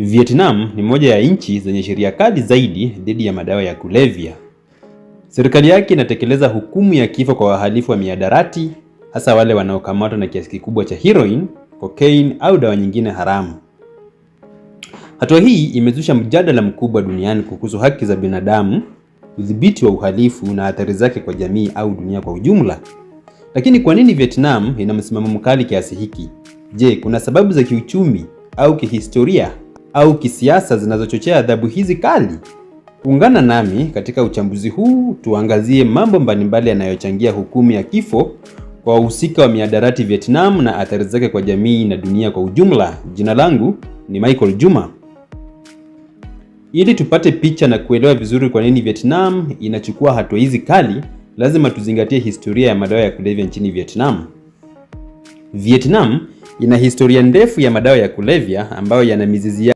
Vietnam ni moja ya nchi zenye sheria kali zaidi dhidi ya madawa ya kulevya. Serikali yake inatekeleza hukumu ya kifo kwa wahalifu wa mihadarati, hasa wale wanaokamatwa na kiasi kikubwa cha heroin, cocaine au dawa nyingine haramu. Hatua hii imezusha mjadala mkubwa duniani kuhusu haki za binadamu, udhibiti wa uhalifu na athari zake kwa jamii au dunia kwa ujumla. Lakini kwa nini Vietnam ina msimamo mkali kiasi hiki? Je, kuna sababu za kiuchumi au kihistoria au kisiasa zinazochochea adhabu hizi kali? Ungana nami katika uchambuzi huu tuangazie mambo mbalimbali yanayochangia hukumu ya kifo kwa wahusika wa mihadarati Vietnam na athari zake kwa jamii na dunia kwa ujumla. Jina langu ni Michael Juma. Ili tupate picha na kuelewa vizuri kwa nini Vietnam inachukua hatua hizi kali, lazima tuzingatie historia ya madawa ya kulevya nchini Vietnam. Vietnam ina historia ndefu ya madawa ya kulevya ambayo yana mizizi